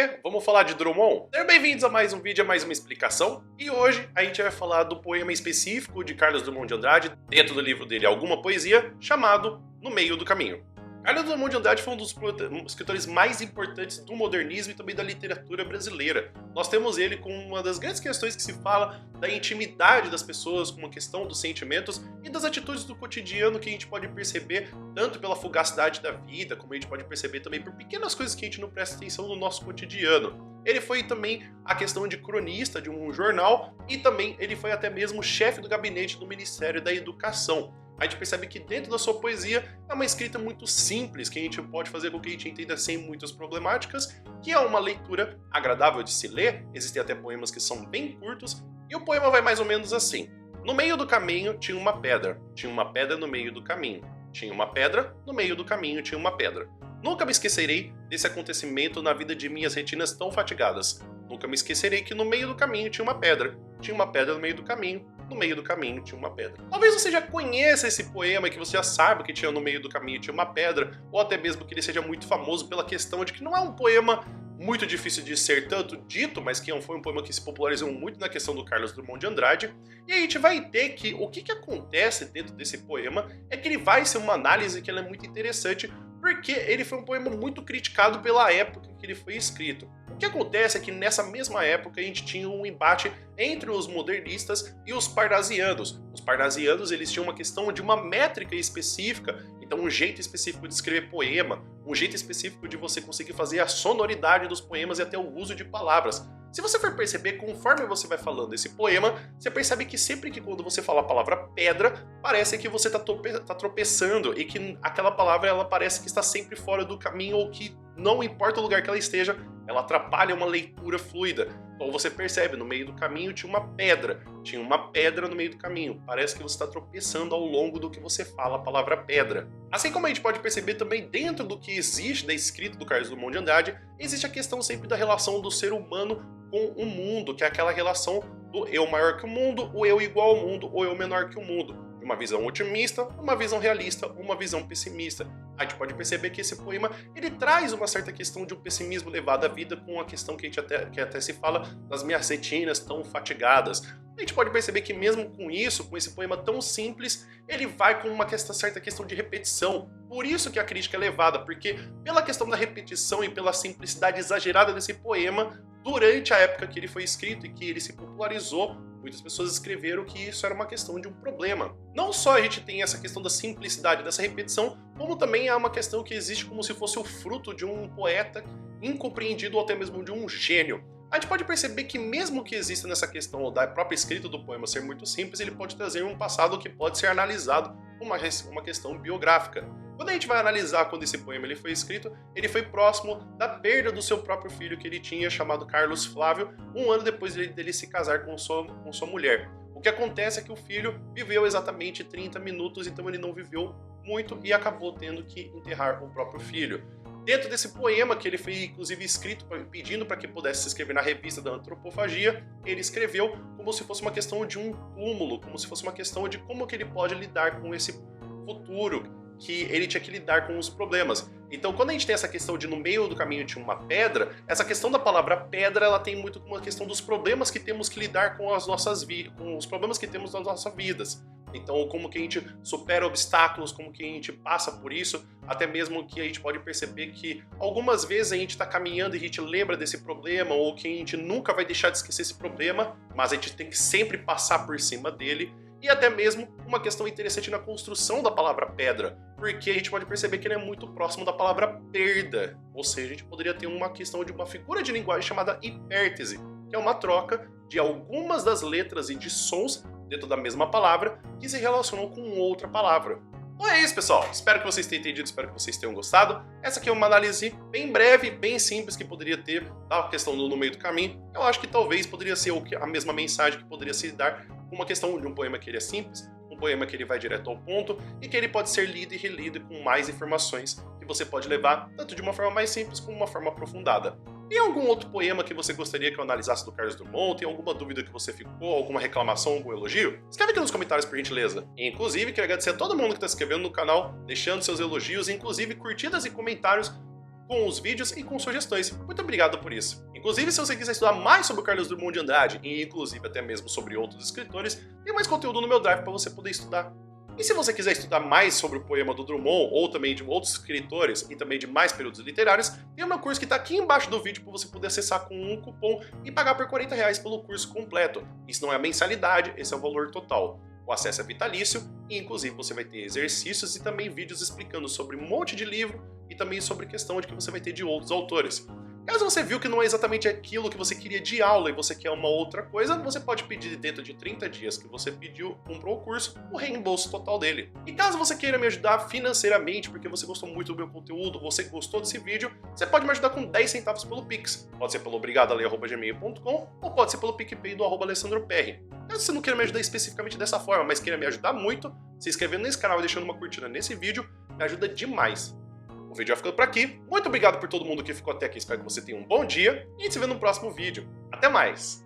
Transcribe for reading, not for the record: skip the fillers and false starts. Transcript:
quê? Vamos falar de Drummond? Sejam bem-vindos a mais um vídeo, a mais uma explicação. E hoje a gente vai falar do poema específico de Carlos Drummond de Andrade, dentro do livro dele Alguma Poesia, chamado No Meio do Caminho. Carlos Drummond de Andrade foi um dos escritores mais importantes do modernismo e também da literatura brasileira. Nós temos ele com uma das grandes questões que se fala da intimidade das pessoas, com uma questão dos sentimentos e das atitudes do cotidiano que a gente pode perceber tanto pela fugacidade da vida, como a gente pode perceber também por pequenas coisas que a gente não presta atenção no nosso cotidiano. Ele foi também a questão de cronista de um jornal e também ele foi até mesmo chefe do gabinete do Ministério da Educação. A gente percebe que dentro da sua poesia é uma escrita muito simples, que a gente pode fazer com que a gente entenda sem muitas problemáticas, que é uma leitura agradável de se ler, existem até poemas que são bem curtos, e o poema vai mais ou menos assim. No meio do caminho tinha uma pedra no meio do caminho, tinha uma pedra, no meio do caminho tinha uma pedra. Nunca me esquecerei desse acontecimento na vida de minhas retinas tão fatigadas. Nunca me esquecerei que no meio do caminho tinha uma pedra no meio do caminho. No meio do caminho tinha uma pedra. Talvez você já conheça esse poema e que você já saiba que tinha no meio do caminho tinha uma pedra, ou até mesmo que ele seja muito famoso pela questão de que não é um poema muito difícil de ser tanto dito, mas que foi um poema que se popularizou muito na questão do Carlos Drummond de Andrade. E a gente vai ter que o que acontece dentro desse poema é que ele vai ser uma análise que ela é muito interessante, porque ele foi um poema muito criticado pela época que ele foi escrito. O que acontece é que nessa mesma época a gente tinha um embate entre os modernistas e os parnasianos. Os parnasianos eles tinham uma questão de uma métrica específica, então um jeito específico de escrever poema, um jeito específico de você conseguir fazer a sonoridade dos poemas e até o uso de palavras. Se você for perceber, conforme você vai falando esse poema, você percebe que sempre que quando você fala a palavra pedra, parece que você está tropeçando e que aquela palavra ela parece que está sempre fora do caminho ou que não importa o lugar que ela esteja, ela atrapalha uma leitura fluida. Então você percebe, no meio do caminho tinha uma pedra no meio do caminho. Parece que você está tropeçando ao longo do que você fala a palavra pedra. Assim como a gente pode perceber também dentro do que existe da escrita do Carlos Drummond de Andrade, existe a questão sempre da relação do ser humano com o mundo, que é aquela relação do eu maior que o mundo, o eu igual ao mundo, ou eu menor que o mundo. Uma visão otimista, uma visão realista, uma visão pessimista. A gente pode perceber que esse poema ele traz uma certa questão de um pessimismo levado à vida com a questão que até se fala das minhas retinas tão fatigadas. A gente pode perceber que mesmo com isso, com esse poema tão simples, ele vai com uma certa questão de repetição. Por isso que a crítica é levada, porque pela questão da repetição e pela simplicidade exagerada desse poema, durante a época que ele foi escrito e que ele se popularizou, muitas pessoas escreveram que isso era uma questão de um problema. Não só a gente tem essa questão da simplicidade, dessa repetição, como também é uma questão que existe como se fosse o fruto de um poeta incompreendido ou até mesmo de um gênio. A gente pode perceber que mesmo que exista nessa questão da própria escrita do poema ser muito simples, ele pode trazer um passado que pode ser analisado como uma questão biográfica. Quando a gente vai analisar quando esse poema ele foi escrito, ele foi próximo da perda do seu próprio filho que ele tinha, chamado Carlos Flávio, um ano depois dele se casar com sua mulher. O que acontece é que o filho viveu exatamente 30 minutos, então ele não viveu muito e acabou tendo que enterrar o próprio filho. Dentro desse poema, que ele foi inclusive escrito pedindo para que pudesse se escrever na revista da Antropofagia, ele escreveu como se fosse uma questão de um túmulo, como se fosse uma questão de como que ele pode lidar com esse futuro, que ele tinha que lidar com os problemas. Então, quando a gente tem essa questão de no meio do caminho tinha uma pedra, essa questão da palavra pedra, ela tem muito uma questão dos problemas que temos que lidar com as nossas vidas, com os problemas que temos nas nossas vidas. Então, como que a gente supera obstáculos, como que a gente passa por isso, até mesmo que a gente pode perceber que algumas vezes a gente está caminhando e a gente lembra desse problema, ou que a gente nunca vai deixar de esquecer esse problema, mas a gente tem que sempre passar por cima dele. E até mesmo uma questão interessante na construção da palavra pedra, porque a gente pode perceber que ele é muito próximo da palavra perda, ou seja, a gente poderia ter uma questão de uma figura de linguagem chamada hipértese, que é uma troca de algumas das letras e de sons dentro da mesma palavra que se relacionam com outra palavra. Então é isso, pessoal. Espero que vocês tenham entendido, espero que vocês tenham gostado. Essa aqui é uma análise bem breve, bem simples que poderia ter da questão do no meio do caminho. Eu acho que talvez poderia ser a mesma mensagem que poderia se dar com uma questão de um poema que ele é simples, um poema que ele vai direto ao ponto e que ele pode ser lido e relido com mais informações que você pode levar tanto de uma forma mais simples como uma forma aprofundada. Tem algum outro poema que você gostaria que eu analisasse do Carlos Drummond? Tem alguma dúvida que você ficou? Alguma reclamação, algum elogio? Escreve aqui nos comentários por gentileza. E, inclusive, quero agradecer a todo mundo que está se inscrevendo no canal, deixando seus elogios, inclusive curtidas e comentários com os vídeos e com sugestões. Muito obrigado por isso. Inclusive, se você quiser estudar mais sobre o Carlos Drummond de Andrade, e inclusive até mesmo sobre outros escritores, tem mais conteúdo no meu Drive para você poder estudar. E se você quiser estudar mais sobre o poema do Drummond, ou também de outros escritores, e também de mais períodos literários, tem o meu curso que está aqui embaixo do vídeo para você poder acessar com um cupom e pagar por R$40 pelo curso completo. Isso não é a mensalidade, esse é o valor total. O acesso é vitalício e, inclusive, você vai ter exercícios e também vídeos explicando sobre um monte de livro e também sobre questão de que você vai ter de outros autores. Caso você viu que não é exatamente aquilo que você queria de aula e você quer uma outra coisa, você pode pedir dentro de 30 dias que você pediu, comprou o curso, o reembolso total dele. E caso você queira me ajudar financeiramente, porque você gostou muito do meu conteúdo, você gostou desse vídeo, você pode me ajudar com 10 centavos pelo Pix. Pode ser pelo obrigadolei@gmail.com ou pode ser pelo PicPay do @AlessandroPR. Caso você não queira me ajudar especificamente dessa forma, mas queira me ajudar muito, se inscrevendo nesse canal e deixando uma curtida nesse vídeo, me ajuda demais. O vídeo vai ficando por aqui. Muito obrigado por todo mundo que ficou até aqui. Espero que você tenha um bom dia e a gente se vê no próximo vídeo. Até mais!